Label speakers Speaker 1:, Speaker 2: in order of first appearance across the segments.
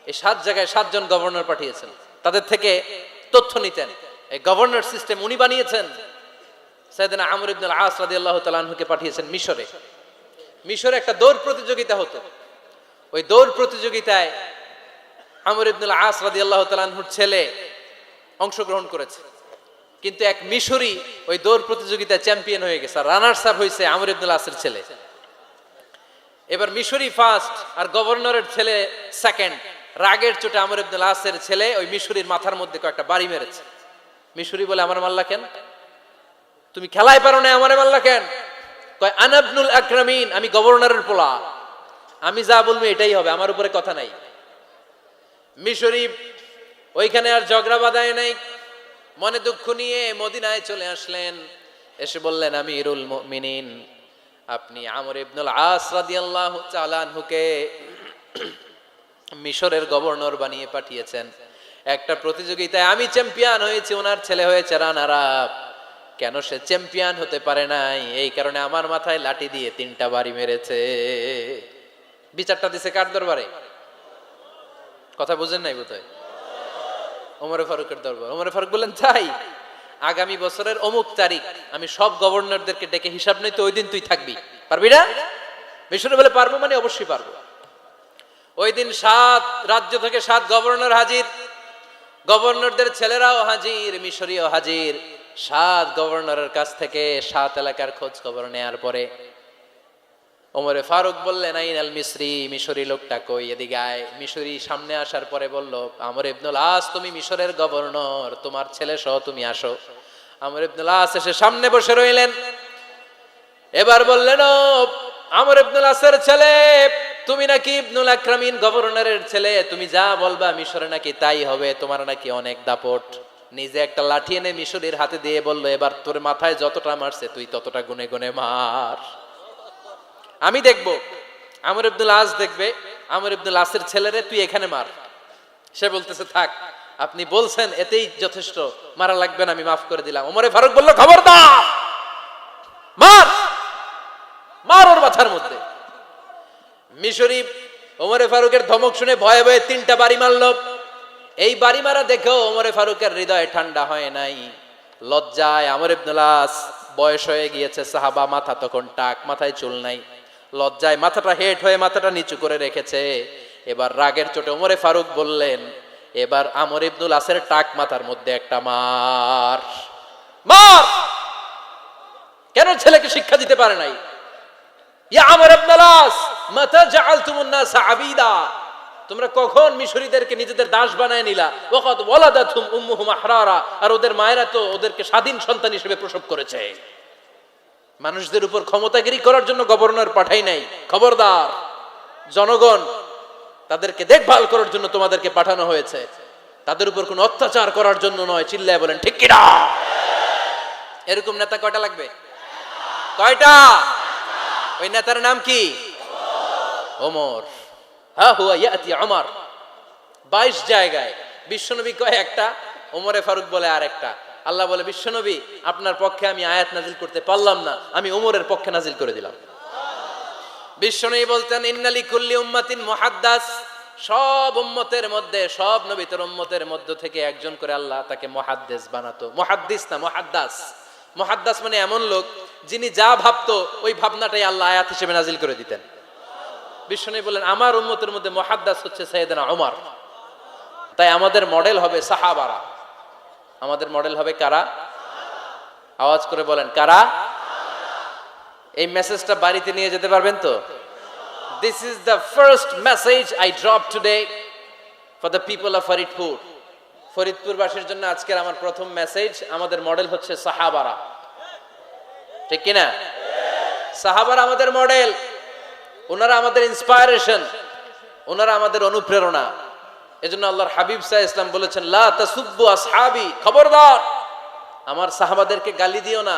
Speaker 1: এই 7 জায়গায় 7 জন গভর্নর পাঠিয়েছেন, তাদের থেকে তথ্য নিতেন। এই গভর্নর সিস্টেম উনি বানিয়েছেন। সাইয়েদনা আমর ইবনে আল আস রাদিয়াল্লাহু তাআলা আনহুকে পাঠিয়েছেন মিশরে। মিশরে একটা দৌড় প্রতিযোগিতা হতো। ওই দৌড় প্রতিযোগিতায় আমর ইবনে আল আস রাদিয়াল্লাহু তাআলা আনহুর ছেলে অংশগ্রহণ করেছে, কিন্তু এক মিশরি ওই দৌড় প্রতিযোগিতায় চ্যাম্পিয়ন হয়ে গেছে, রানার্স আপ হয়েছে আমর ইবনে আল আসের ছেলে। এবার মিশরি ফার্স্ট আর গভর্নরের ছেলে সেকেন্ড। রাগের চোটে আমর ইবনে আল আসের ছেলে ওই মিশরির মাথার মধ্যে কয়েকটা বাড়ি মেরেছে। মিশরি বলে, আমার মাল্লা কেন? তুমি খেলায় পারো না, আমারে মাল্লা কেন? কয়, আনা ইবনুল আকরামিন, আমি গভর্নরের পোলা, আমি যা বলবো এটাই হবে, আমার উপরে কথা নাই। মিশরি ওইখানে আর ঝগড়া বাঁধায় নাই, মনে দুঃখ নিয়ে মদিনায় চলে আসলেন। এসে বললেন, আমিরুল মুমিনিন, আপনি আমর ইবনুল আস রাদিয়াল্লাহু তাআলা আনহুকে মিশরের গভর্নর বানিয়ে পাঠিয়েছেন। একটা প্রতিযোগিতায় আমি চ্যাম্পিয়ন হয়েছি, ওনার ছেলে হয়েছে রানার আপ। কেন সে চ্যাম্পিয়ন হতে পারে নাই? এই কারণে আমার মাথায় লাঠি দিয়ে 3টা বাড়ি মেরেছে। বিচারটা দিছে কার দরবারে? কথা বুঝেন নাই বোধহয়? ওমর ফারুকের দরবার। ওমর ফারুক বললেন, তাই আগামী বছরের অমুক তারিখ আমি সব গভর্নরদেরকে ডেকে হিসাব নেই, তো ওই দিন তুই থাকবি, পারবি না? মিশরে বলে, পারবো মানে অবশ্যই পারবো। ওই দিন 7 রাজ্য থেকে 7 গভর্নর হাজির, গভর্নরদের ছেলেরাও হাজির, মিশরীয় হাজির। 7 গভর্নরের কাছ থেকে 7 এলাকার খোঁজ খবর নেয়ার পরে ওমরে ফারুক বললেন, আইনাল মিসরি, মিশরি লোকটা কই, এদিকে আয়। মিশরি সামনে আসার পরে বলল, আমর ইবনুল আস, তুমি মিশরের গভর্নর, তোমার ছেলে সহ তুমি আসো। আমর ইবনুল আস এসে সামনে বসে রইলেন। এবার বললেন, ও আমর ইবনুল আসের ছেলে, তুমি নাকি ইবনুল আকরামিন গভর্নরের ছেলে, তুমি যা বলবা মিশরে নাকি তাই হবে, তোমার নাকি অনেক দাপট। নিজে একটা লাঠি এনে মিশরীর হাতে দিয়ে বলল, এবার তোর মাথায় যতটা মারছে তুই ততটা গুনে গুনে মার, আমি দেখবো। আমর ইবনুল আস দেখবে, আমর ইবনুল আসের ছেলেরে তুই এখানে মার। সে বলতেছে, থাক, আপনি বলছেন এতেই যথেষ্ট, মারা লাগবে না, আমি মাফ করে দিলাম। ওমরে ফারুক বলল, খবরদার, মার, মার ওর মাথার মধ্যে। মিশরি ওমরে ফারুকের ধমক শুনে ভয়ে ভয়ে 3টা বাড়ি মারল। এই বাড়ি মারা দেখেও ওমরে ফারুকের হৃদয় ঠান্ডা হয় নাই। লজ্জায় আমর ইবনুল আস, বয়স হয়ে গিয়েছে সাহাবা, মাথা তখন টাক, মাথায় চুল নাই, লজ্জায় মাথাটা হেট হয়ে মাথাটা নিচু করে রেখেছে। এবার রাগের চোটে ওমরে ফারুক বললেন, এবার আমর ইবনুল আসের টাক মাথার মধ্যে একটা মার, মার। কেন ছেলেকে শিক্ষা দিতে পারে নাই? ইয়া আমর ইবনুল আস, মাতা জাআলতুমুন নাস আবিদা, তোমরা কখন মিশরীদেরকে নিজেদের দাস বানায় নিলা? ওয়াকাদ ওয়ালাদাতুহুম উম্মুহুম আহরারা, আর ওদের মায়েরা তো ওদেরকে স্বাধীন সন্তান হিসেবে প্রসব করেছে। মানুষদের উপর ক্ষমতাগিরি করার জন্য গভর্নর পাঠাই নাই। খবরদার, জনগণ, তাদেরকে দেখভাল করার জন্য তোমাদেরকে পাঠানো হয়েছে, তাদের উপর কোনো অত্যাচার করার জন্য নয়। চিল্লায় বলেন ঠিক কিনা? এরকম নেতা কয়টা লাগবে? কয়টা? ওই নেতার নাম কি? ওমর। হা হুয়া ইয়াতি ওমর। 22 জায়গায় বিশ্বনবী কয় একটা, ওমরে ফারুক বলে আর একটা। আল্লাহ বলে, বিশ্বনবী, আপনার পক্ষে আমি আয়াত নাজিল করতে পারলাম না, আমি ওমরের পক্ষে নাজিল করে দিলাম। বিশ্বনবী বলতেন, ইন্না লিকুল্লি উম্মাতিন মুহাদ্দাস, সব উম্মতের মধ্যে, সব নবীদের উম্মতের মধ্য থেকে একজন করে আল্লাহ তাকে মুহাদ্দিস বানাতো। মুহাদ্দিস না, মুহাদ্দাস। মুহাদ্দাস মানে এমন লোক যিনি যা ভাবতো ওই ভাবনাটাই আল্লাহ আয়াত হিসেবে নাজিল করে দিতেন। বিশ্বনবী বলেন, আমার উম্মতের মধ্যে মুহাদ্দাস হচ্ছে সাইয়েদনা ওমর। তাই আমাদের মডেল হবে সাহাবারা। আমাদের মডেল হবে কারা? আওয়াজ করে বলেন, কারা? এই মেসেজটা বাড়িতে নিয়ে যেতে পারবেন তো? This is the first message I drop today for the people of Faridpur. ফরিদপুরবাসীর জন্য আজকের আমার প্রথম মেসেজ, আমাদের মডেল হচ্ছে সাহাবারা। ঠিক কিনা? সাহাবারা আমাদের মডেল, ওনারা আমাদের ইন্সপায়ারেশন, ওনারা আমাদের অনুপ্রেরণা। এজন্য আল্লাহর হাবিব সাল্লাল্লাহু আলাইহি ওয়াসাল্লাম বলেছেন, লা তাসুব্বু আসহাবি, খবরদার আমার সাহাবাদেরকে গালি দিও না।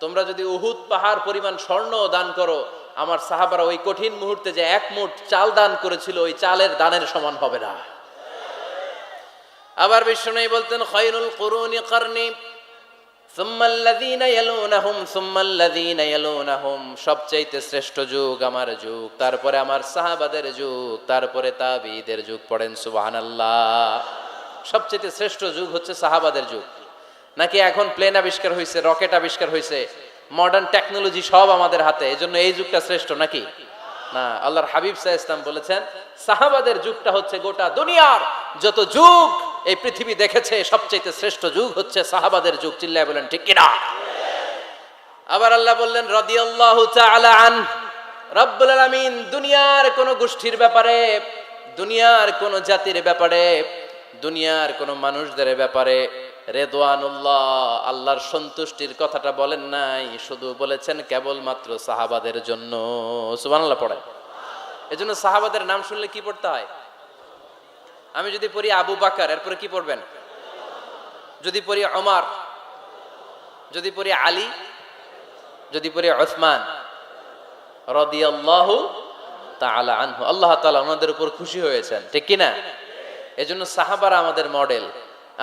Speaker 1: তোমরা যদি উহুদ পাহাড় পরিমাণ স্বর্ণ দান করো, আমার সাহাবারা ওই কঠিন মুহূর্তে যে 1 মুঠ চাল দান করেছিল, ওই চালের দানের সমান হবে না। আবার বিশ্বনবী বলতেন, খায়রুল কুরুনি কারনি সুম্মাল্লাযীনা ইয়ালুনাহুম সুম্মাল্লাযীনা ইয়ালুনাহুম, সবচাইতে শ্রেষ্ঠ যুগ আমার যুগ, তারপরে আমার সাহাবাদের যুগ, তারপরে তাবিঈদের যুগ। পড়েন সুবহানাল্লাহ। সবচাইতে শ্রেষ্ঠ যুগ হচ্ছে সাহাবাদের যুগ। নাকি এখন প্লেন আবিষ্কার হয়েছে, রকেট আবিষ্কার হয়েছে, মডার্ন টেকনোলজি সব আমাদের হাতে, এজন্য এই যুগটা শ্রেষ্ঠ নাকি? না, আল্লাহর হাবিব সাল্লাল্লাহু আলাইহি ওয়াসাল্লাম বলেছেন সাহাবাদের যুগটা হচ্ছে গোটা দুনিয়ার যত যুগ এই পৃথিবী দেখেছে সবচেয়ে শ্রেষ্ঠ যুগ হচ্ছে সাহাবাদের যুগ। চিল্লায় বলেন ঠিক কিনা? আবার আল্লাহ বললেন রাদিয়াল্লাহু তাআলা আন, রব্বুল আলামিন দুনিয়ার কোন গোষ্ঠীর ব্যাপারে, দুনিয়ার কোন জাতির ব্যাপারে, দুনিয়ার কোন মানুষদের ব্যাপারে রেদওয়ানুল্লাহ আল্লাহর সন্তুষ্টির কথাটা বলেন নাই, শুধু বলেছেন কেবলমাত্র সাহাবাদের জন্য। সুবহানাল্লাহ পড়েন। এজন্য সাহাবাদের নাম শুনলে কি পড়তে হয়? আমি যদি পড়ি আবু বকর, এরপরে কি পড়বেন? যদি পড়ি ওমর, যদি পড়ি আলী, যদি পড়ি উসমান রাদিয়াল্লাহু তাআলা আনহু, আল্লাহ তাআলা ওনাদের উপর খুশি হয়েছেন, ঠিক কি না? এজন্য সাহাবারা আমাদের মডেল।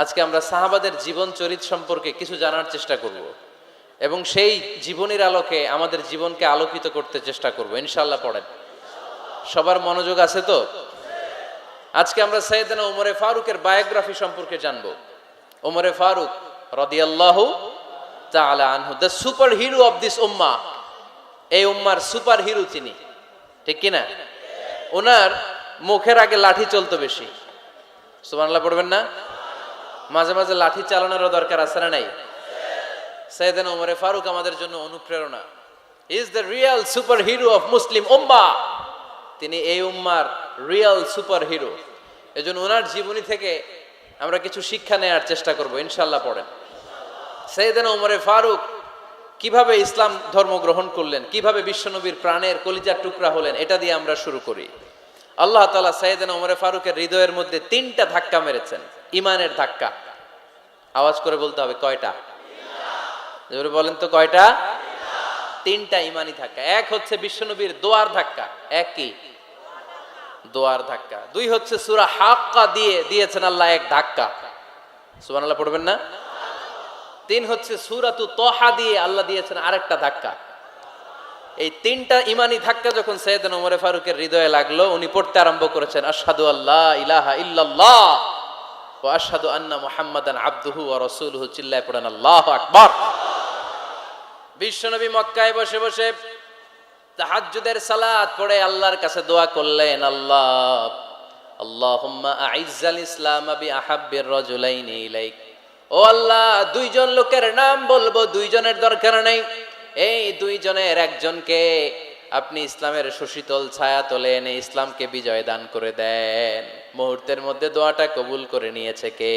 Speaker 1: আজকে আমরা সাহাবাদের জীবন চরিত সম্পর্কে কিছু জানার চেষ্টা করব এবং সেই জীবনের আলোকে আমাদের জীবনকে আলোকিত করতে চেষ্টা করব ইনশাআল্লাহ। পড়েন। সবার মনোযোগ আছে তো? আজকে আমরা সাইয়েদনা ওমরে ফারুকের বায়োগ্রাফি সম্পর্কে জানব। ওমরে ফারুক রাদিয়াল্লাহু তাআলা আনহু, the superhero of this উম্মাহ। এই উম্মার সুপার হিরো তিনি, ঠিক কি না? ওনার মুখের আগে লাঠি চলতো বেশি। সুবহানাল্লাহ পড়বেন না? মাঝে মাঝে লাঠি চালানোরও দরকার আছে না নাই? সাইয়েদনা ওমরে ফারুক আমাদের জন্য অনুপ্রেরণা। Is the real superhero of Muslim উম্মাহ। তিনি এই উম্মার রিয়েল সুপার হিরো। এজন্য ওনার জীবনী থেকে আমরা কিছু শিক্ষা নেওয়ার চেষ্টা করব ইনশাআল্লাহ। পড়েন। সাইয়েদনা ওমরে ফারুক কিভাবে ইসলাম ধর্ম গ্রহণ করলেন, কিভাবে বিশ্বনবীর প্রাণের কলিজার টুকরা হলেন, এটা দিয়ে আমরা শুরু করি। আল্লাহ তাআলা সাইয়েদনা ওমরে ফারুকের হৃদয়ের মধ্যে 3টা ধাক্কা মেরেছেন, ইমানের ধাক্কা। আওয়াজ করে বলতে হবে কয়টা? জোরে বলেন তো কয়টা? 3টা ইমানি ধাক্কা। এক হচ্ছে বিশ্বনবীর দোয়ার ধাক্কা। এক কি? দোয়ার ধাক্কা। 2 হচ্ছে সূরা হাক্কা দিয়ে দিয়েছেন আল্লাহ এক ধাক্কা। সুবহানাল্লাহ পড়বেন না? 3 হচ্ছে সূরাতু তাহা দিয়ে আল্লাহ দিয়েছেন আরেকটা ধাক্কা। এই 3টা ইমানি ধাক্কা যখন সাইয়েদনা ওমরে ফারুকের হৃদয়ে লাগলো, উনি পড়তে আরম্ভ করেছেন আশহাদু আল্লা ইলাহা ইল্লাল্লাহ ওয়া আশহাদু আন্না মুহাম্মাদান আবদুহু ওয়া রাসূলুহু। চিল্লায় পড়েন আল্লাহু আকবার। বিশ্বনবী মক্কায় বসে বসে তাহাজ্জুদের সালাত পড়ে আল্লাহর কাছে দোয়া করলেন, আল্লাহ আল্লাহুম্মা আইজ্জাল ইসলাম বিআহাব্বির রাজুলাইনি ইলাইক। ও আল্লাহ, 2 জন লোকের নাম বলবো, 2 জনের দরকার নেই, এই 2 জনের একজনকে আপনি ইসলামের সুশীতল ছায়া তলে এনে ইসলামকে বিজয় দান করে দেন। মুহূর্তের মধ্যে দোয়াটা কবুল করে নিয়েছে কে?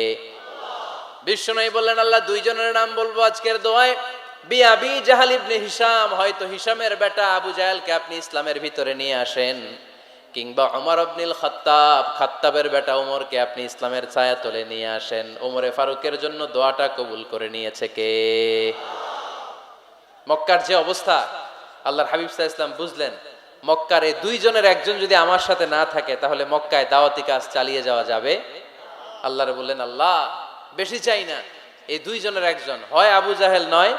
Speaker 1: বিশ্বনবী বললেন, আল্লাহ 2 জনের নাম বলবো আজকের দোয়ায়। বিআবি জাহল ইবনে হিশাম, হয়তো হিশামের বেটা আবু জাহেলকে আপনি ইসলামের ভিতরে নিয়ে আসেন, কিংবা ওমর ইবনুল খাত্তাব, খাত্তাবের বেটা ওমরকে আপনি ইসলামের ছায়া তলে নিয়ে আসেন। ওমরে ফারুকের জন্য দোয়াটা কবুল করে নিয়েছে কে? মক্কার যে অবস্থা, আল্লাহর হাবিব সাল্লাল্লাহু আলাইহি ওয়াসাল্লাম বুঝলেন মক্কার এই 2 জনের একজন যদি আমার সাথে না থাকে তাহলে মক্কায় দাওয়াতি কাজ চালিয়ে যাওয়া যাবে। আল্লাহরে বললেন, আল্লাহ বেশি চাই না, এই 2 জনের একজন, হয় আবু জাহেল নয়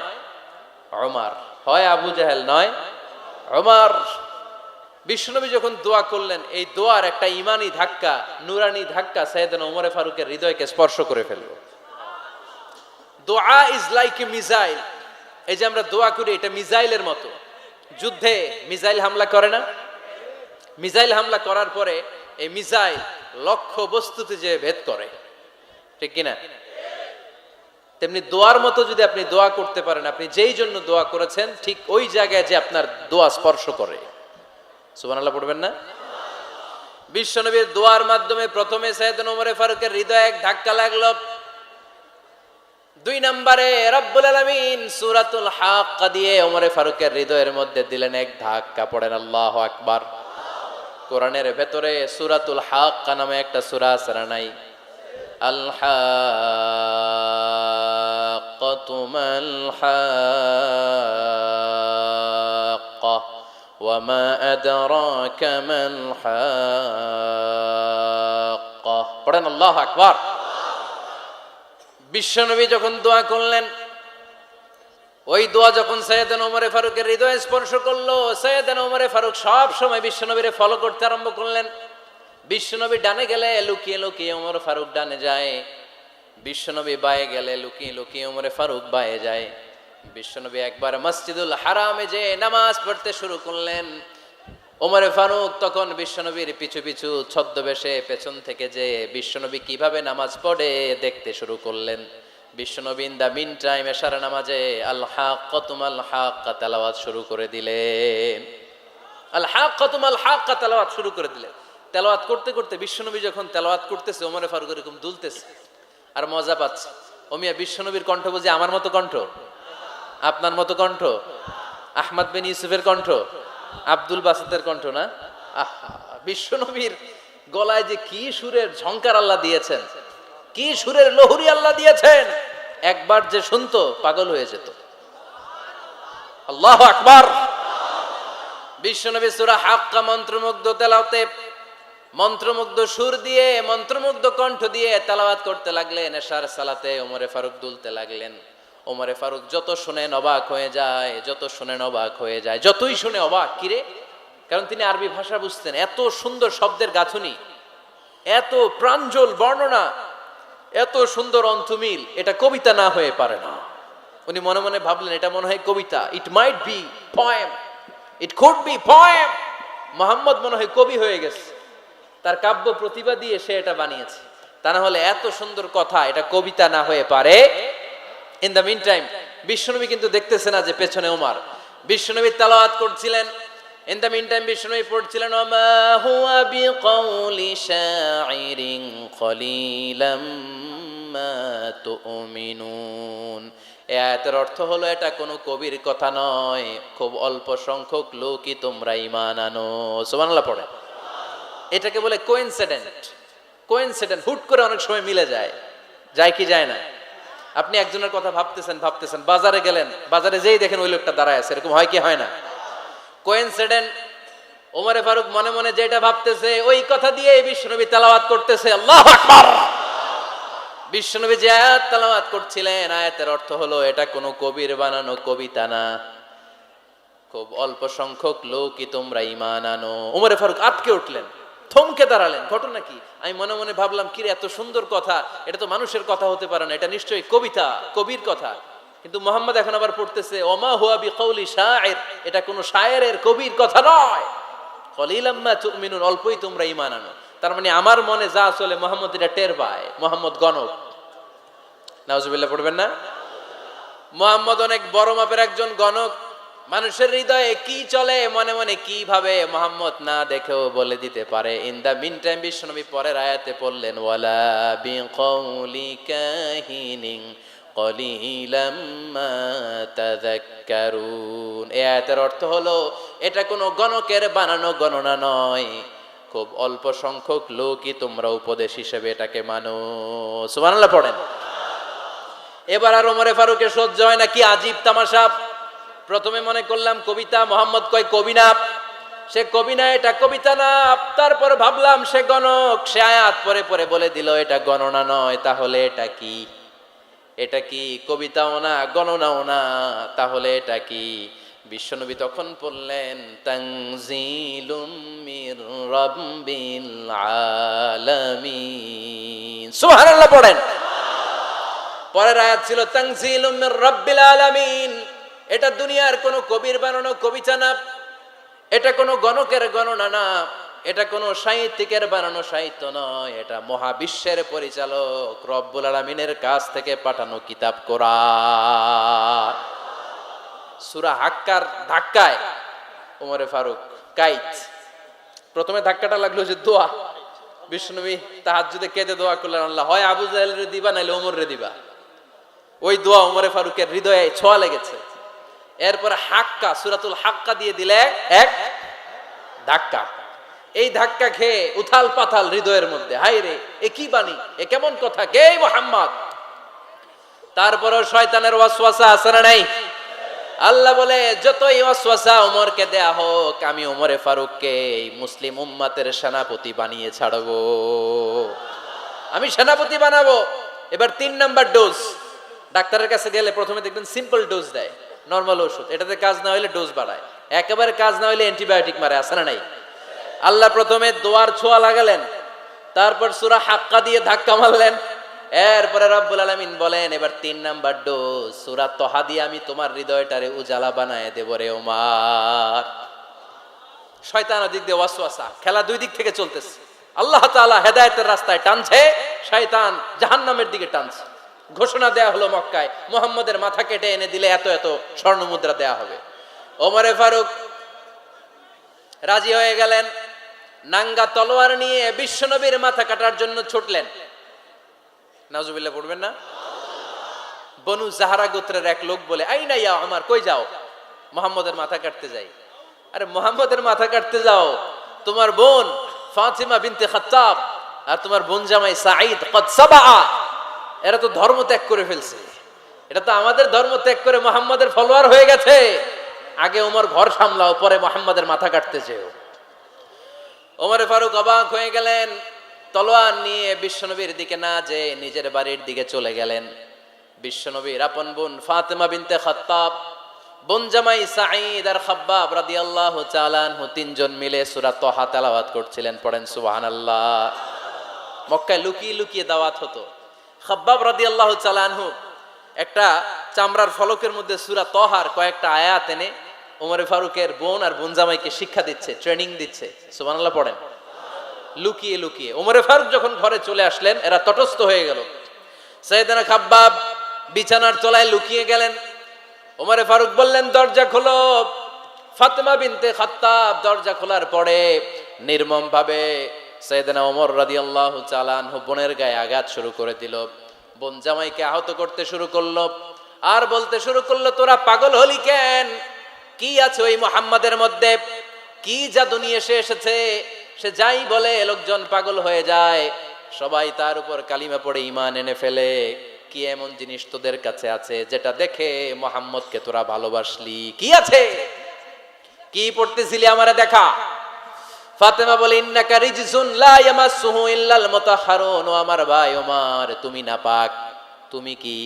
Speaker 1: ওমর, হয় আবু জাহেল নয় ওমর। বিশ্বনবী যখন দোয়া করলেন, এই দোয়ার একটা ইমানি ধাক্কা, নুরানি ধাক্কা সাইয়েদনা ওমরে ফারুকের হৃদয়কে স্পর্শ করে ফেলল। দোয়া ইজ লাইক এ মিসাইল। এই যে আমরা দোয়া করি, এটা মিসাইলের মতো। যুদ্ধে মিসাইল হামলা করে না? মিসাইল হামলা করার পরে এই মিসাইল লক্ষ্য বস্তুতে যে ভেদ করে, ঠিক কিনা? তেমনি দোয়ার মতো যদি আপনি দোয়া করতে পারেন, আপনি যেই জন্য দোয়া করেছেন ঠিক ওই জায়গায় যে আপনার দোয়া স্পর্শ করে। সুবহানাল্লাহ পড়বেন না? বিশ্বনবীর দোয়ার মাধ্যমে প্রথমে সাইয়েদনা ওমরে ফারুকের হৃদয়ে এক ধাক্কা লাগলো। 2 নম্বরে রব্বুল আলামিন সূরাতুল হাক্কা দিয়ে ওমরে ফারুকের হৃদয়ের মধ্যে দিলেন এক ধাক্কা। পড়েন আল্লাহু আকবার। কোরআনের ভেতরে সূরাতুল হাক্কা নামে একটা সূরা আছে না নাই? আল হাক্কাতু মাল হাক্কা ওয়া মা আদরাকা মাল হাক্কা। পড়েন আল্লাহু আকবার। বিশ্বনবী যখন দোয়া করলেন, ওই দোয়া যখন সৈয়দনা ওমর ফারুকের হৃদয়ে স্পর্শ করলো, সৈয়দনা ওমর ফারুক সব সময় বিশ্বনবীরে ফলো করতে আরম্ভ করলেন। বিশ্বনবী ডানে গেলে লুকিয়ে লুকিয়ে ওমর ফারুক ডানে যায়, বিশ্বনবী বায়ে গেলে লুকিয়ে লুকিয়ে ওমর ফারুক বায়ে যায়। বিশ্বনবী একবার মসজিদুল হারামে যে নামাজ পড়তে শুরু করলেন, ওমর ফারুক তখন বিশ্বনবীর পিছু পিছু ছদ্মবেশে পেছন থেকে যে বিশ্বনবী কিভাবে নামাজ পড়ে দেখতে শুরু করলেন। বিশ্বনবী ইন দা মিন টাইম এশার নামাজে আল হাক্কাতুমাল হাক্কা তেলাওয়াত শুরু করে দিলেন। আল হাক্কাতুমাল হাক্কা তেলাওয়াত শুরু করে দিলেন। তেলাওয়াত করতে করতে বিশ্বনবী যখন তেলাওয়াত করতেছে, ওমর ফারুক এরকম দুলতেছে আর মজা পাচ্ছে। ওমিয়া বিশ্বনবীর কণ্ঠ বুঝি আমার মতো কণ্ঠ, আপনার মতো কণ্ঠ, আহমদ বিন ইউসুফের কণ্ঠ, আব্দুল বাসিতের কণ্ঠ না? আহা, বিশ্বনবীর গলায় যে কি সুরের ঝংকার আল্লাহ দিয়েছেন, কি সুরের লহরি আল্লাহ দিয়েছেন, একবার যে শুনতো পাগল হয়ে যেত। আল্লাহু আকবার। বিশ্বনবী সূরা হাক্কা মন্ত্রমুগ্ধ তেলাওয়াতে, মন্ত্রমুগ্ধ সুর দিয়ে, মন্ত্রমুগ্ধ কণ্ঠ দিয়ে তেলাওয়াত করতে লাগলেন। এশার সালাতে ওমরে ফারুক দুলতে লাগলেন। ওমরে ফারুক যত শুনেন অবাক হয়ে যায়, যত শুনেন অবাক হয়ে যায়, যতই শুনে অবাক। কিরে? কারণ তিনি আরবি ভাষা বুঝতেন। এত সুন্দর শব্দের গাঁথুনি, এত প্রাঞ্জল বর্ণনা, এত সুন্দর অন্তমিল, এটা কবিতা না হয়ে পারে না। উনি মনে মনে ভাবলেন এটা মনে হয় কবিতা, it might be poem, it could be poem. Muhammad মনে হয় কবি হয়ে গেছে, তার কাব্য প্রতিভা দিয়ে সে এটা বানিয়েছে। তা না হলে এত সুন্দর কথা, এটা কবিতা না হয়ে পারে। ইন দ্য মিন টাইম বিশ্বনবী কিন্তু দেখতেছে না যে পেছনে ওমর। বিশ্বনবী তেলাওয়াত করছিলেন। ইন দ্য মিন টাইম বিশ্বনবী পড়ছিলেন ওমা হুয়া বিকাউলি শাইরিন কলিলাম মা তুমিনুন। এই আয়াতের অর্থ হলো এটা কোনো কবির কথা নয়, খুব অল্প সংখ্যক লোকই তোমরা ঈমান আনো। সুবহানাল্লাহ পড়ে। এটাকে বলে কোইনসিডেন্ট। কোইনসিডেন্ট, হুট করে অনেক সময় মিলে যায়, যায় কি যায় না? আপনি একজনের কথা ভাবতেছেন ভাবতেছেন, বাজারে গেলেন, বাজারে যেই দেখেন ওই লোকটা দাঁড়ায় আছে, এরকম হয় কি হয় না? কোইনসিডেন্ট। ওমরে ফারুক মনে মনে যেটা ভাবতেছে ওই কথা দিয়ে বিশ্বনবী তেলাওয়াত করতেছে। আল্লাহু আকবার। বিশ্বনবী যে আয়াত তেলাওয়াত করছিলেন, আয়াতের অর্থ হলো এটা কোনো কবির বানানো কবিতা না, খুব অল্প সংখ্যক লোকই তোমরা ঈমান আনো। ওমরে ফারুক আটকে উঠলেন, থমকে দাঁড়ালেন। ঘটনা কি? আমি মনে মনে ভাবলাম, কিরে এত সুন্দর কথা, এটা তো মানুষের কথা হতে পারে না, এটা নিশ্চয়ই কবিতা, কবির কথা। কিন্তু মুহাম্মদ এখন আবার পড়তেছে ওমা হুয়া বিকাউলি শাইর, এটা কোনো শায়েরের, কবির কথা নয়। কলিলাম মা তুমিনুন, অল্পই তোমরা ঈমান আনো। তার মানে আমার মনে যা চলে মুহাম্মদ এটা টের পায়। মুহাম্মদ গণক। নাউজুবিল্লাহ পড়বেন না? মুহাম্মদ অনেক বড় মাপের একজন গণক। মানুষের হৃদয়ে কি চলে, মনে মনে কি ভাবে, মুহাম্মদ না দেখেও বলে দিতে পারে। ইন দা মিন টাইম বিশ্বনবী পরের আয়াতে পড়লেন ওয়ালা বিকাউলি কাহিনিন কলিলাম মা তাযাক্কারুন। এই আয়াতের অর্থ হলো এটা কোনো গণকের বানানো গণনা নয়, খুব অল্প সংখ্যক লোকই তোমরা উপদেশ হিসেবে এটাকে মানো। সুবহানাল্লাহ পড়েন। এবার আর ওমরে ফারুকের সহ্য হয় না, কি আজীব তামাশা। প্রথমে মনে করলাম কবিতা, মোহাম্মদ কয় কবি না, সে কবি না, এটা কবিতা না। তারপর ভাবলাম সে গণক, সে আয়াত পরে পরে বলে দিল এটা গণনা নয়, তাহলে এটা কি? এটা কি কবিতাও না, গণনাও না, তাহলে এটা কি? বিশ্বনবী তখন বললেন তানজিলুম মির রাব্বিল আলামিন। সুবহানাল্লাহ পড়েন। পরের আয়াত ছিল তানজিলুম মির রাব্বিল আলামিন। এটা দুনিয়ার কোনো কবির বানানো কবিতা না, এটা কোনো গণকের গণনা না, এটা কোনো সাহিত্যিকের বানানো সাহিত্য নয়, এটা মহাবিশ্বের পরিচালক রব্বুল আলামিনের কাছ থেকে পাঠানো কিতাব কোরআন। সূরা হাক্কার ধাক্কায় ওমরে ফারুক কাইত। প্রথমে ধাক্কাটা লাগলো যে দোয়া। বিশ্বনবী তাহাজ্জুদে কেঁদে দোয়া করলেন, আল্লাহ হয় আবু জাহেলরে দিবা নাইলে ওমররে দিবা। ওই দোয়া ওমরে ফারুকের হৃদয়ে ছোঁয়া লেগেছে। এরপর হাক্কা, সূরাতুল হাক্কা দিয়ে দিলে এক ধাক্কা। এই ধাক্কা খেয়ে উথাল পাথাল হৃদয়ের মধ্যে, হায় রে এ কি বাণী, এ কেমন কথা, কে মুহাম্মদ? তারপরও শয়তানের ওয়াসওয়াসা আছে না নাই? আল্লাহ বলে যতই ওয়াসওয়াসা ওমরকে দেয়া হোক, আমি ওমরে ফারুককে এই মুসলিম উম্মতের সেনাপতি বানিয়ে ছাড়বো, আমি সেনাপতি বানাবো। এবার 3 নাম্বার ডোজ। ডাক্তারের কাছে গেলে প্রথমে দেখবেন সিম্পল ডোজ দেয়, নরমাল ওষুধ, এটাতে কাজ না হইলে ডোজ বাড়ায়, একেবারে কাজ না হইলে অ্যান্টিবায়োটিক মারে, আছে না নাই? আল্লাহ প্রথমে দোয়ার ছোঁয়া লাগালেন, তারপর সূরা হাক্কা দিয়ে ধাক্কা মারলেন, এরপরে রব্বুল আলামিন বলেন এবার 3 নাম্বার ডোজ সূরা তহা দিয়ে আমি তোমার হৃদয়টারে উজালা বানায় দেব রে ওমর। শয়তান ওদিক দিয়ে ওয়াসওয়াসা, খেলা দুই দিক থেকে চলতেছে। আল্লাহ তাআলা হেদায়েতের রাস্তায় টানছে, শয়তান জাহান্নামের দিকে টানছে। ঘোষণা দেয়া হলো মক্কায়, মুহাম্মদের মাথা কেটে এনে দিলে এত এত স্বর্ণ মুদ্রা দেয়া হবে। ওমরে ফারুক রাজি হয়ে গেলেন, নাঙ্গা তলোয়ার নিয়ে বিশ্বনবীর মাথা কাটার জন্য ছুটলেন। নাউজুবিল্লাহ পড়বেন না? বনু জাহরা গোত্রের এক লোক বলে, আইনা ইয়া ওমর, কই যাও? মুহাম্মদের মাথা কাটতে যাই। আরে মুহাম্মদের মাথা কাটতে যাও, তোমার বোন ফাতিমা বিনতে খাত্তাব আর তোমার বোন জামাই সাঈদ কদ সাবা, এরা তো ধর্ম ত্যাগ করে ফেলছে, এটা তো আমাদের ধর্ম ত্যাগ করে মুহাম্মদের ফলোয়ার হয়ে গেছে। আগে ওমর ঘর সামলাও, পরে মুহাম্মদের মাথা কাটতে যেও। ওমরে ফারুক অবাক হয়ে গেলেন, তলোয়ার নিয়ে বিশ্বনবীর দিকে না যেয়ে নিজের বাড়ির দিকে চলে গেলেন। বিশ্বনবীর আপন বোন ফাতিমা বিনতে খাত্তাব, বোন জামাই সাঈদ আর খাব্বাব রাদিয়াল্লাহু তাআলা আনহু তিনজন মিলে সূরা তহা তেলাওয়াত করছিলেন। পড়েন সুবহানাল্লাহ। মক্কায় লুকিয়ে লুকিয়ে দাওয়াত হতো। খাব্বাব রাদিয়াল্লাহু তাআলা আনহু একটা চামড়ার ফলকের মধ্যে সূরা তহার কয়েকটা আয়াত এনে ওমরে ফারুকের বোন আর বোন জামাইকে শিক্ষা দিচ্ছে, ট্রেনিং দিচ্ছে। সুবহানাল্লাহ পড়েন। লুকিয়ে লুকিয়ে ওমরে ফারুক যখন ঘরে চলে আসলেন, এরা তটস্থ হয়ে গেল। সাইয়েদনা খাব্বাব বিছানার তলায় লুকিয়ে গেলেন। ওমরে ফারুক বললেন, দরজা খোলো। ফাতিমা বিনতে খাত্তাব দরজা খোলার পরে নির্মম ভাবে সাইয়েদনা ওমর রাদিয়াল্লাহু তাআলা আনহু বোনের গায়ে আঘাত শুরু করে দিল। বোন জামাইকে আহত করতে শুরু করলো আর বলতে শুরু করলো, তোরা পাগল হলি কেন? কি আছে ওই মুহাম্মাদের মধ্যে? কি জাদু নিয়ে এসেছে? সে যাই বলে লোকজন পাগল হয়ে যায়, সবাই তার উপর কালিমা পড়ে ঈমান এনে ফেলে। কি এমন জিনিস তোদের কাছে আছে যেটা দেখে মুহাম্মদকে তোরা ভালোবাসলি? কি আছে? কি পড়তেছিলি আমারে দেখা। ফাতেমা বলে, ইন্নাকা রিজসুন লা ইয়ামাসসুহু ইল্লাল মুতাহহারুন। ও আমার ভাই ওমর, তুমি নাপাক। তুমি কি?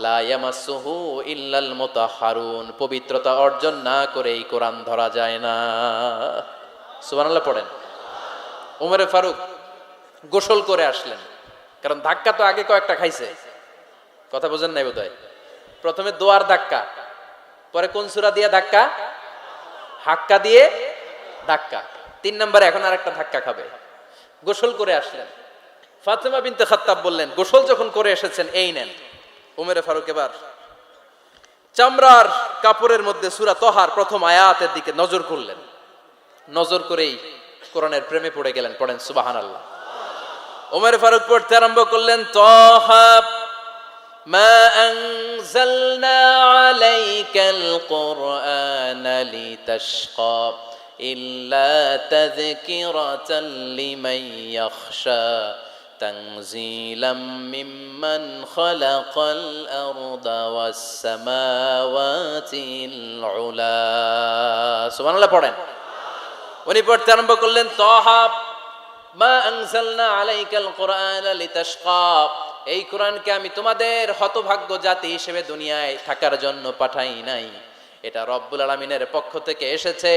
Speaker 1: লা ইয়ামাসসুহু ইল্লাল মুতাহহারুন, পবিত্রতা অর্জন না করে এই কোরআন ধরা যায় না। সুবহানাল্লাহ পড়েন। ওমরে ফারুক গোসল করে আসলেন, কারণ ধাক্কা তো আগে কয়েকটা খাইছে। কথা বোঝেন নাই বোধহয়? প্রথমে দোয়ার ধাক্কা, পরে কোন সূরা দিয়ে ধাক্কা? হাক্কা দিয়ে ধাক্কা। 3 নম্বরে এখন আরেকটা ধাক্কা খাবে। গোসল করে আসলেন। ফাতিমা বিনতে খাত্তাব বললেন, গোসল যখন করে এসেছেন, এই নেন। ওমরে ফারুক এবার চামড়ার কাপড়ের মধ্যে সূরা তহার প্রথম আয়াতের দিকে নজর করলেন। নজর করেই কোরআনের প্রেমে পড়ে গেলেন। পড়েন সুবহানাল্লাহ। ওমরে ফারুক পড়তে আরম্ভ করলেন, তহা মা আনজালনা আলাইকাল কুরআনা লিতাশকা ইল্লা তাযকিরাতাল লিমান ইয়াখশা তানজিলাম মিম্মান খালাকাল আরদা ওয়াস সামাওয়াতিল উলা। সুবহানাল্লাহ পড়েন। উনি পড়তে আরম্ভ করলেন, তহা মা আনজালনা আলাইকাল কুরআনা লিতাশকা, এই কোরআনকে আমি তোমাদের হতভাগ্য জাতি হিসেবে দুনিয়ায় থাকার জন্য পাঠাই নাই। এটা রব্বুল আলামিনের পক্ষ থেকে এসেছে।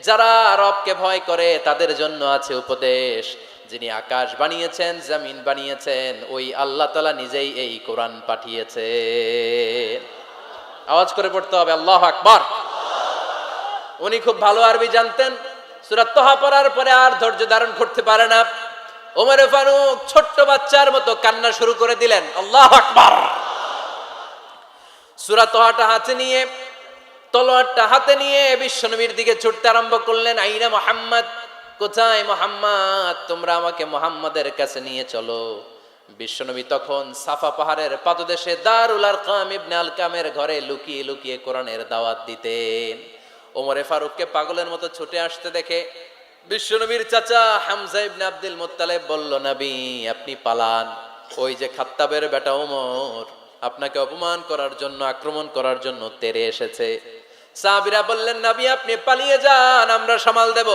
Speaker 1: যারা রবকে ভয় করে তাদের জন্য আছে উপদেশ। যিনি আকাশ বানিয়েছেন, জমিন বানিয়েছেন, ওই আল্লাহ তাআলা নিজেই এই কোরআন পাঠিয়েছেন। আওয়াজ করে পড়তে হবে, আল্লাহু আকবার। উনি খুব ভালো আরবি জানতেন। সূরা তহা পড়ার পরে আর ধৈর্য ধারণ করতে পারে না। ওমরে ফারুক ছোট্ট বাচ্চার মতো কান্না শুরু করে দিলেন। আল্লাহু আকবার। সূরা তহাটা হাতে নিয়ে, তলোয়ারটা হাতে নিয়ে বিশ্বনবীর দিকে ছুটতে আরম্ভ করলেন। আইনা মুহাম্মদ, কোথায় মুহাম্মদ? তোমরা আমাকে মুহাম্মাদের কাছে নিয়ে চলো। বিশ্বনবী তখন সাফা পাহাড়ের পাদদেশে দারুল আরকাম ইবনে আলকামের ঘরে লুকিয়ে লুকিয়ে কোরআনের দাওয়াত দিতেন। ওমরে ফারুককে পাগলের মতো ছুটে আসতে দেখে বিশ্বনবীর চাচা হামজা ইবনে আব্দুল মুত্তালিব বলল, নবী আপনি পালান। ওই যে খাত্তাবের বেটা ওমর আপনাকে অপমান করার জন্য, আক্রমণ করার জন্য তেরে এসেছে। সাহাবীরা বললেন, নবী আপনি পালিয়ে যান, আমরা সামাল দেব।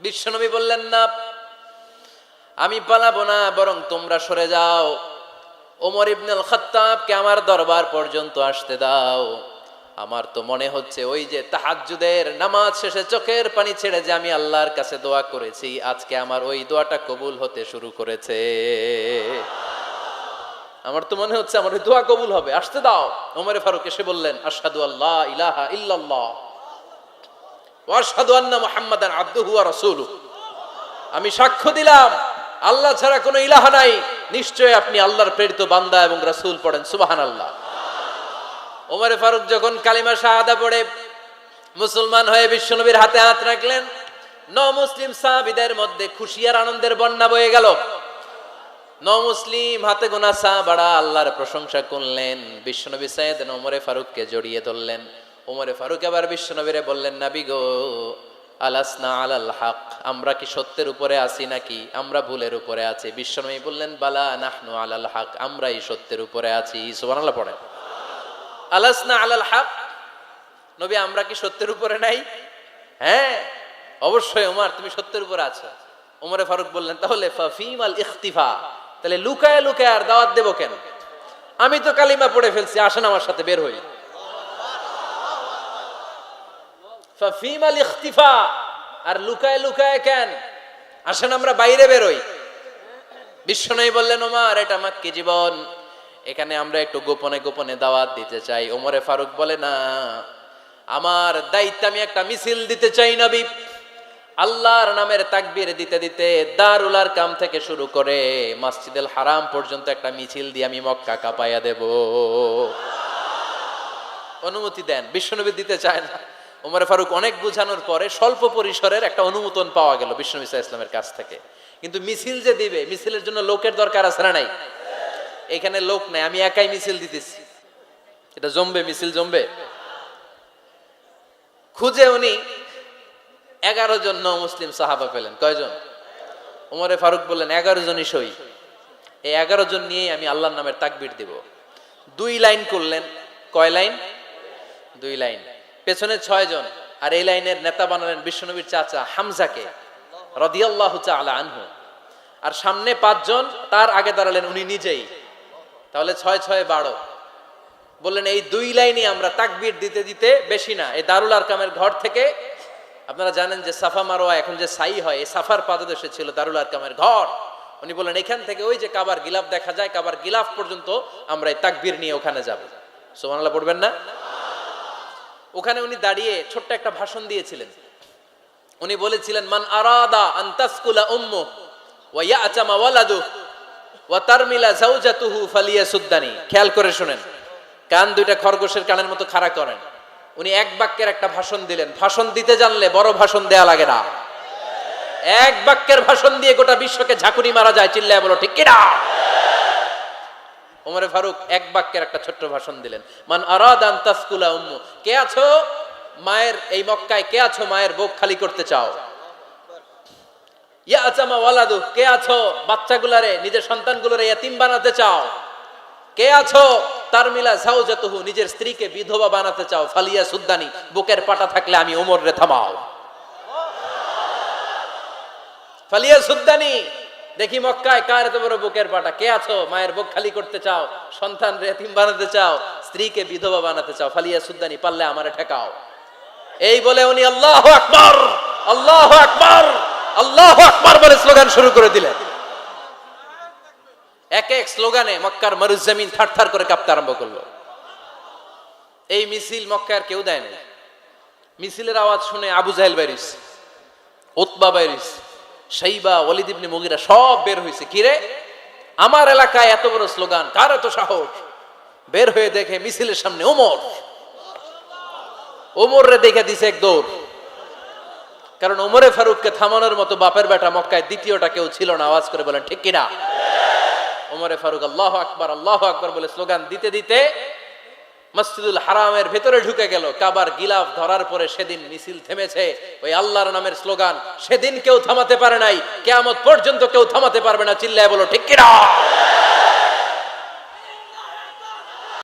Speaker 1: বিশ্বনবী বললেন, না আমি পালাবো না, বরং তোমরা সরে যাও। ওমর ইবনে আল খাত্তাবকে আমার দরবার পর্যন্ত আসতে দাও। আমার তো মনে হচ্ছে ওই যে তাহাজ্জুদের নামাজ শেষে চোখের পানি ছেড়ে যে আমি আল্লাহর কাছে দোয়া করেছি, আজকে আমার ওই দোয়াটা কবুল হতে শুরু করেছে। আমার তো মনে হচ্ছে আমার ওই দোয়া কবুল হবে, আসতে দাও। ওমরে ফারুক এসে বললেন, আশহাদু আল্লা ইলাহা ইল্লাল্লাহ ওয়া আশহাদু আন্না মুহাম্মাদান আবদুহু ওয়া রাসূলুহু। আমি সাক্ষ্য দিলাম আল্লাহ ছাড়া কোনো ইলাহা নাই, নিশ্চয় আপনি আল্লাহর প্রেরিত বান্দা এবং রাসূল। পড়েন সুবহানাল্লাহ। ওমরে ফারুক যখন কালিমা শাহাদা পড়ে মুসলমান হয়ে বিশ্বনবীর হাতে হাত রাখলেন, মুসলিম সাহাবীদের মধ্যে খুশি আর আনন্দের বন্যা বয়ে গেল। মুসলিম হাতে গোনা সাহাবারা আল্লাহর প্রশংসা করলেন। বিশ্বনবী সাইয়েদনা ওমরে ফারুককে জড়িয়ে ধরলেন। ওমরে ফারুক আবার বিশ্বনবীরে বললেন, নবী গো, আলাসনা আলাল হক, আমরা কি সত্যের উপরে আছি নাকি আমরা ভুলের উপরে আছি? বিশ্বনবী বললেন, বালা নাহনু আলাল হক, আমরাই সত্যের উপরে আছি। সুবহানাল্লাহ পড়েন। আলাসনা আলাল হক, নবী আমরা কি সত্যের উপরে নাই? হ্যাঁ অবশ্যই ওমর, তুমি সত্যের উপরে আছো। ওমরে ফারুক বললেন, তাহলে ফাফিমাল ইখতিফা, তাহলে লুকায় লুকায় আর দাওয়াত দেব কেন? আমি তো কালিমা পড়ে ফেলছি, আসেন আমার সাথে বের হই। ফাফিমাল ইখতিফা, আর লুকায় লুকায় কেন? আসেন আমরা বাইরে বের হই। বিশ্বনবী বললেন, ওমর এটা মাক্কি জীবন, এখানে আমরা একটু গোপনে গোপনে দাওয়াত দিতে চাই। ওমরে ফারুক বলে, না, আমার দায়িত্ব, আমি একটা মিছিল দিতে চাই নবী। আল্লাহর নামের তাকবীর দিতে দিতে দারুল আরকাম থেকে শুরু করে মসজিদুল হারাম পর্যন্ত একটা মিছিল দিয়ে আমি মক্কা কাঁপাইয়া দেব। অনুমতি দেন। বিশ্বনবী দিতে চায় না। ওমর ফারুক অনেক বুঝানোর পরে স্বল্প পরিসরের একটা অনুমোদন পাওয়া গেল বিশ্বনবী সাল্লাল্লাহু আলাইহি ওয়াসাল্লামের কাছ থেকে। কিন্তু মিছিল যে দিবে, মিছিলের জন্য লোকের দরকার আছে না নাই? এখানে লোক নাই, আমি একাই মিছিল দিতেছি। এটা জমবে, মিছিল জমবে। খুঁজে উনি 11 জন মুসলিম সাহাবা পেলেন। কয়জন? ওমরে ফারুক বললেন, 11 জনই সই। এই 11 জন নিয়েই আমি আল্লাহর নামের তাকবীর দিব। 2 লাইন করলেন। কয় লাইন? 2 লাইন। পেছনে 6 জন, আর এই লাইনের নেতা বানালেন বিশ্বনবীর চাচা হামজাকে রাদিয়াল্লাহু তাআলা আনহু। আর সামনে 5 জন, তার আগে দাঁড়ালেন উনি নিজেই। তাহলে 6 6 12। বললেন এই 2 লাইনই আমরা তাকবীর দিতে দিতে, বেশি না, এই দারুল আরকামের ঘর থেকে, আপনারা জানেন যে সাফা মারওয়া এখন যে সাই হয়, এই সাফার পাদদেশে ছিল দারুল আরকামের ঘর। উনি বললেন এখান থেকে ওই যে কাবার গিলাফ দেখা যায়, কাবার গিলাফ পর্যন্ত আমরা এই তাকবীর নিয়ে ওখানে যাব। সুবহানাল্লাহ পড়বেন না? ওখানে উনি দাঁড়িয়ে ছোট্ট একটা ভাষণ দিয়েছিলেন। উনি বলেছিলেন, মান আরাদা আন তাসকুলা উম্মু ওয়া ইয়াতামা ওয়ালাদু ওয়া তারমিলা যাওজাতুহু ফালিয়াসুদ্দানি। খেয়াল করে শুনেন, কান দুইটা খরগোশের কানের মতো খাড়া করেন। উনি এক বাক্যের একটা ভাষণ দিলেন। ভাষণ দিতে জানলে বড় ভাষণ দেয়া লাগে না। এক বাক্যের ভাষণ দিয়ে গোটা বিশ্বকে ঝাঁকুনি মারা যায়। চিল্লায় বলো ঠিক কিনা? ওমরে ফারুক এক বাক্যের একটা ছোট্ট ভাষণ দিলেন। মান আরাদা আন তাসকুলা উম্মু, কে আছো মায়ের এই মক্কায়, কে আছো মায়ের বুক খালি করতে চাও? ইয়াতামা ওয়ালাদু, কে আছো বাচ্চাগুলারে, নিজের সন্তানগুলোরে ইয়াতিম বানাতে চাও? কে আছো তারমিলা যাওজাতুহু, নিজের স্ত্রীকে বিধবা বানাতে চাও? ফালিয়া সুদ্দানি, বুকের পাটা থাকলে আমি ওমর রে থামাও। ফালিয়া সুদ্দানি, দেখি মক্কায় কার এত বড় বুকের পাটা। কে আছো মায়ের বুক খালি করতে চাও, সন্তান রে ইয়াতিম বানাতে চাও, স্ত্রীকে বিধবা বানাতে চাও? ফালিয়া সুদ্দানি, পারলে আমারে ঠেকাও। এই বলে উনি আল্লাহু আকবার, আল্লাহু আকবার, আল্লাহু আকবার বলে স্লোগান শুরু করে দিলেন। এক এক স্লোগানে মক্কার মরুজমিন থারথার করে কাঁপতে আরম্ভ করলো। এই মিছিল মক্কার কেউ দেয় না। মিছিলের আওয়াজ শুনে আবু জাহেল বাইরিস, উতবা বাইরিস, শাইবা, ওয়ালিদ ইবনে মুগিরা সব বের হয়েছে। কিরে, আমার এলাকায় এত বড় স্লোগান, কার এত সাহস? বের হয়ে দেখে মিছিলের সামনে ওমর। ওমর রে দেখে দিছে এক দৌড়। কারণ ওমরে ফারুককে থামানোর মতো বাপের বেটা মক্কায় দ্বিতীয়টা কেউ ছিল না। আওয়াজ করে বলেন ঠিক কিনা? ওমরে ফারুক আল্লাহু আকবার, আল্লাহু আকবার বলে স্লোগান দিতে দিতে মসজিদুল হারামের ভেতরে ঢুকে গেল। কাবার গিলাফ ধরার পরে সেদিন মিছিল থেমেছে। ওই আল্লাহর নামের স্লোগান সেদিন কেউ থামাতে পারে নাই, কিয়ামত পর্যন্ত কেউ থামাতে পারবে না। চিল্লায় বলো ঠিক কিনা?